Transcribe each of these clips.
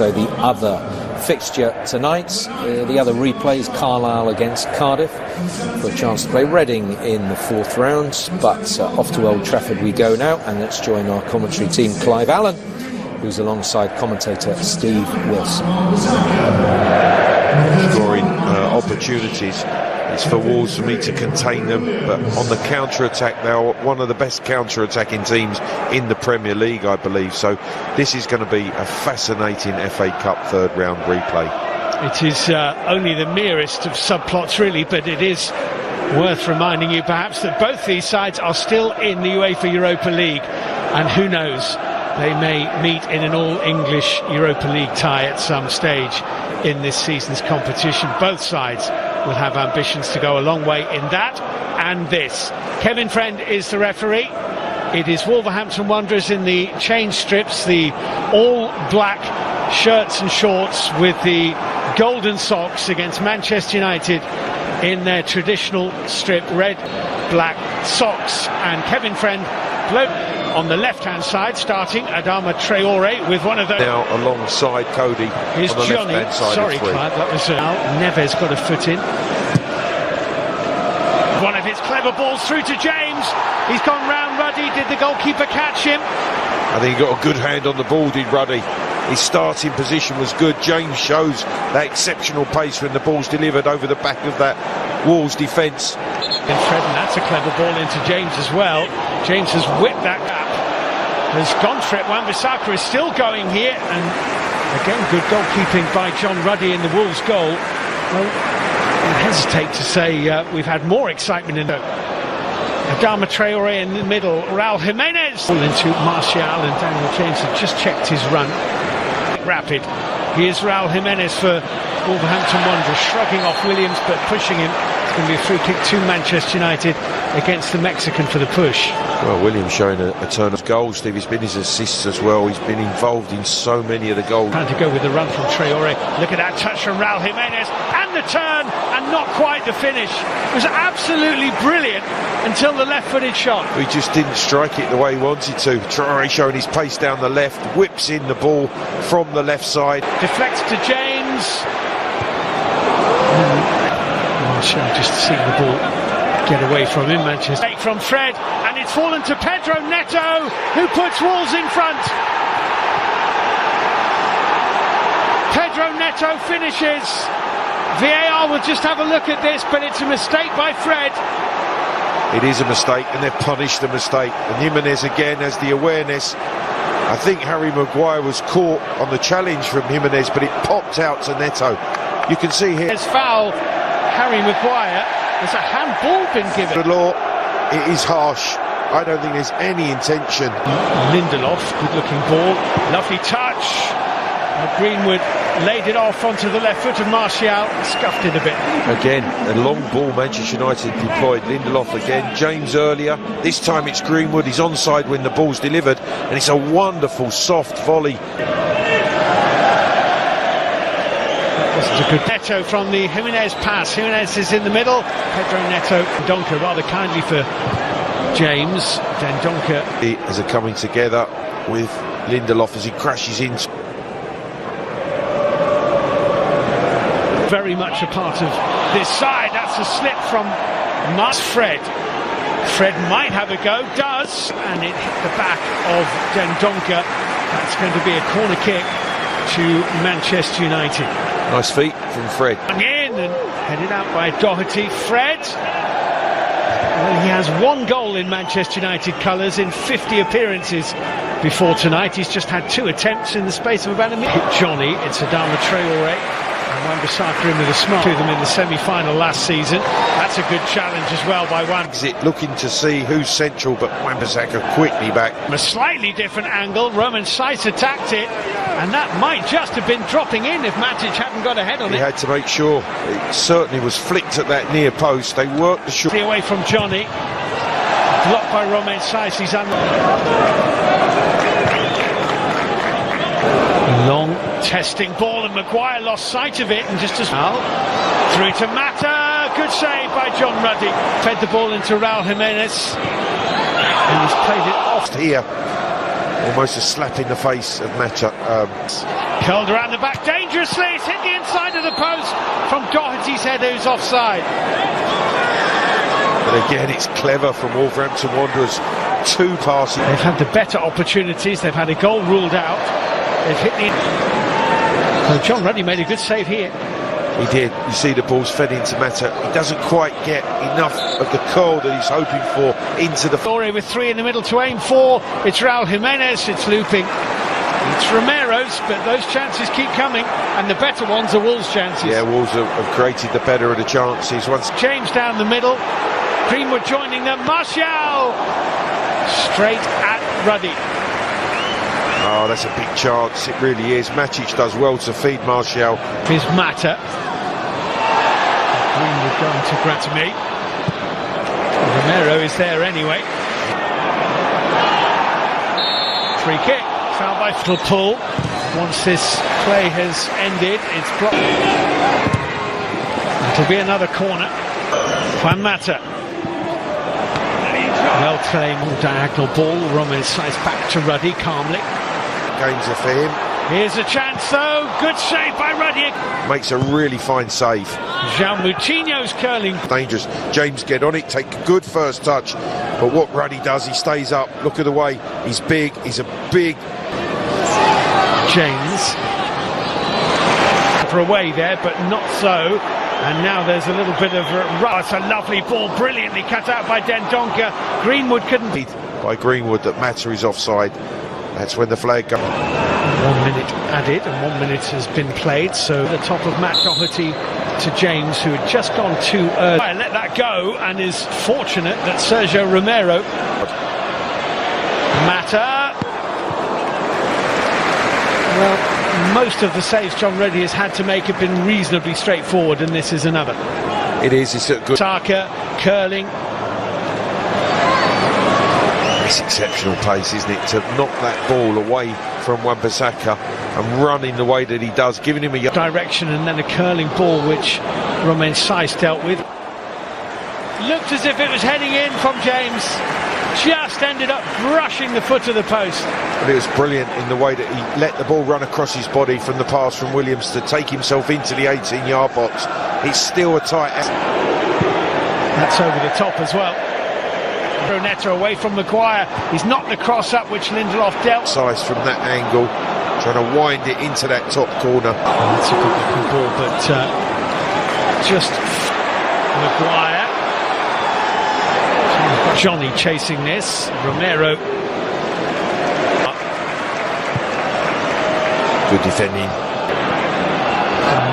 So the other fixture tonight, the other replay is Carlisle against Cardiff for a chance to play Reading in the fourth round. But off to Old Trafford we go now, and let's join our commentary team, Clive Allen, who's alongside commentator Steve Wilson. Scoring opportunities. It's for Wolves for me to contain them, but on the counter-attack, they are one of the best counter-attacking teams in the Premier League, I believe. So this is going to be a fascinating FA Cup third-round replay. It is only the merest of subplots, really, but it is worth reminding you, perhaps, that both these sides are still in the UEFA Europa League, and who knows, they may meet in an all-English Europa League tie at some stage in this season's competition. Both sides will have ambitions to go a long way in that and this. Kevin Friend is the referee. It is Wolverhampton Wanderers in the change strips, the all-black shirts and shorts with the golden socks, against Manchester United in their traditional strip red, black socks. And Kevin Friend on the left-hand side, starting Adama Traore with one of those. Now alongside Cody is on the Johnny. left-hand side. Sorry, Clive, that was Neves got a foot in. One of his clever balls through to James. He's gone round Ruddy. Did the goalkeeper catch him? I think he got a good hand on the ball, did Ruddy. His starting position was good. James shows that exceptional pace when the ball's delivered over the back of that Wolves defence. And Fred, and that's a clever ball into James as well. James has whipped that gap. Has gone for it. Wan-Bissaka is still going here, and again good goalkeeping by John Ruddy in the Wolves goal. Well, I hesitate to say we've had more excitement in Adama Traore in the middle. Raul Jimenez into Martial, and Daniel James had just checked his run. Rapid. Here's Raul Jimenez for Wolverhampton Wanderers, shrugging off Williams but pushing him. It's going to be a free kick to Manchester United against the Mexican for the push. Well, Williams showing a turn of goals, Steve. He's been his assists as well. He's been involved in so many of the goals. Trying to go with the run from Traore. Look at that touch from Raul Jimenez, and the turn, and not quite the finish. It was absolutely brilliant until the left-footed shot. He just didn't strike it the way he wanted to. Traore showing his pace down the left, whips in the ball from the left side. Deflects to James. Martial just seeing the ball get away from him. Manchester from Fred, and it's fallen to Pedro Neto, who puts Wolves in front. Pedro Neto finishes. VAR will just have a look at this, but it's a mistake by Fred. It is a mistake, and they've punished the mistake. And Jimenez again has the awareness. I think Harry Maguire was caught on the challenge from Jimenez, but it popped out to Neto. You can see here. There's foul, Harry Maguire. There's a handball been given. The law, it is harsh. I don't think there's any intention. Lindelof, good-looking ball, lovely touch. Greenwood laid it off onto the left foot of Martial, scuffed it a bit. Again, a long ball Manchester United deployed. Lindelof again, James earlier. This time it's Greenwood. He's onside when the ball's delivered, and it's a wonderful soft volley. This is a good Neto from the Jimenez pass. Jimenez is in the middle. Pedro Neto, Donker rather kindly for James. Then Donker. As they're coming together with Lindelof as he crashes into. Very much a part of this side. That's a slip from Fred. Fred might have a go, does, and it hit the back of Dendoncker. That's going to be a corner kick to Manchester United. Nice feet from Fred. In and headed out by Doherty. Fred, well, he has one goal in Manchester United colours in 50 appearances before tonight. He's just had 2 attempts in the space of about a minute. Johnny, it's Adama Traore. And Wan-Bissaka in with a smile to them in the semi-final last season. That's a good challenge as well by Wan. Looking to see who's central, but Wan-Bissaka quickly back. From a slightly different angle, Roman Saiz attacked it, and that might just have been dropping in if Matic hadn't got ahead on it. He had to make sure. It certainly was flicked at that near post. They worked the shot. Away from Johnny. Blocked by Roman Saiz. He's long testing ball, and Maguire lost sight of it, and just as well through to Mata. Good save by John Ruddy. Fed the ball into Raul Jimenez, and he's played it off here. Almost a slap in the face of Mata. Curled around the back dangerously. It's hit the inside of the post from Doherty's header, who's offside. But again, it's clever from Wolverhampton Wanderers. 2 passes. They've had the better opportunities. They've had a goal ruled out. They've hit the... So John Ruddy made a good save here. He did. You see the ball's fed into Mata. He doesn't quite get enough of the curl that he's hoping for into the... Story with 3 in the middle to aim for. It's Raul Jimenez. It's looping. It's Romero's, but those chances keep coming, and the better ones are Wolves' chances. Yeah, Wolves have created the better of the chances. Once James down the middle. Greenwood joining them. Martial! Straight at Ruddy. Oh, that's a big chance. It really is. Matic does well to feed Martial. Here's Mata. Greenwood going to grab to me. Romero is there anyway. Free kick. Foul by Little Pull. Once this play has ended, it's blocked. It'll be another corner. Juan Mata. Well claimed diagonal ball. Roman slides back to Ruddy calmly. Gains are for him. Here's a chance though. Good save by Ruddy. Makes a really fine save. João Moutinho's curling. Dangerous. James get on it, take a good first touch. But what Ruddy does, he stays up. Look at the way he's big. He's a big... James. For away there, but not so. And now there's a little bit of it's a lovely ball, brilliantly cut out by Dendoncker. Greenwood couldn't beat by Greenwood that Mata is offside. That's when the flag goes. 1 minute added and 1 minute has been played. So the top of Matt Doherty to James, who had just gone too early. Let that go and is fortunate that Sergio Romero. Mata. Well, most of the saves John Ruddy has had to make have been reasonably straightforward, and this is another. It is. It's a good... Saka, curling. It's exceptional pace, isn't it? To knock that ball away from Wan-Bissaka and run in the way that he does, giving him a... direction, and then a curling ball, which Romain Saiss dealt with. Looked as if it was heading in from James. Just ended up brushing the foot of the post. But it was brilliant in the way that he let the ball run across his body from the pass from Williams to take himself into the 18-yard box. It's still a tight... That's over the top as well. Neto away from Maguire. He's knocked the cross up, which Lindelof dealt. Size from that angle, trying to wind it into that top corner. That's a good looking ball, but just Maguire. Johnny chasing this. Romero. Good defending.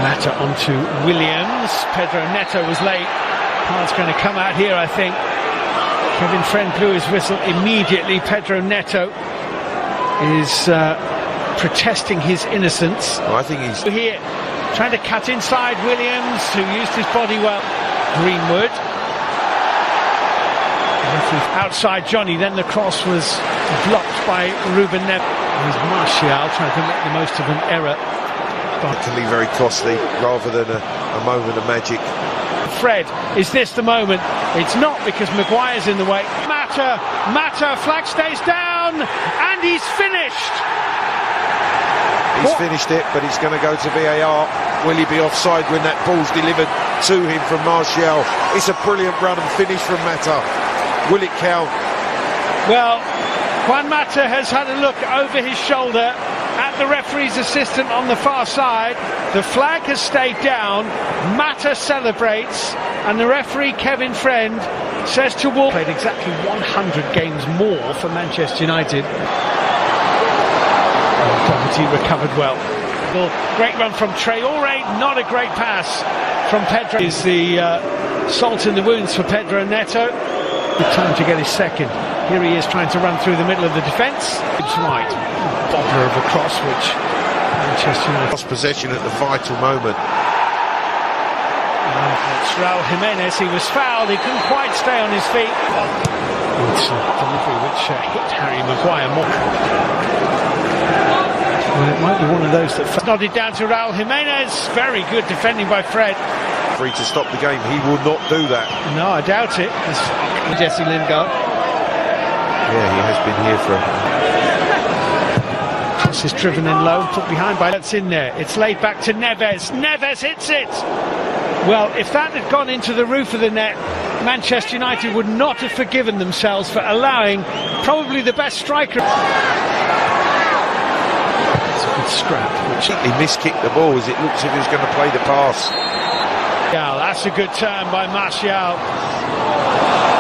Mata onto Williams. Pedro Neto was late. Card's going to come out here, I think. Kevin Friend blew his whistle immediately. Pedro Neto is protesting his innocence. Oh, I think he's here trying to cut inside Williams, who used his body well. Greenwood. Outside Johnny, then the cross was blocked by Ruben Neves. Here's Martial trying to make the most of an error. It can be very costly rather than a moment of magic. Fred, is this the moment? It's not, because Maguire's in the way. Mata, flag stays down, and he's finished. He's finished it, but it's going to go to VAR. Will he be offside when that ball's delivered to him from Martial? It's a brilliant run and finish from Mata. Will it count? Well, Juan Mata has had a look over his shoulder at the referee's assistant on the far side. The flag has stayed down. Mata celebrates, and the referee, Kevin Friend, says to Wolves, played exactly 100 games more for Manchester United. Doherty recovered well. Great run from Traore, not a great pass from Pedro. Is the salt in the wounds for Pedro Neto. Good time to get his second. Here he is trying to run through the middle of the defence. It's right. Bobbler of a cross, which Manchester United lost possession at the vital moment. It's Raul Jimenez. He was fouled. He couldn't quite stay on his feet. It's a delivery which hit Harry Maguire more. Well, it might be one of those that nodded down to Raul Jimenez. Very good defending by Fred. Free to stop the game. He will not do that. No, I doubt it. It's Jesse Lingard. Yeah, he has been here for Pass is driven in low, put behind by that's in there. It's laid back to Neves. Neves hits it! Well, if that had gone into the roof of the net, Manchester United would not have forgiven themselves for allowing probably the best striker. It's a good scrap. He miskicked the ball as it looked as if he was going to play the pass. Yeah, that's a good turn by Martial.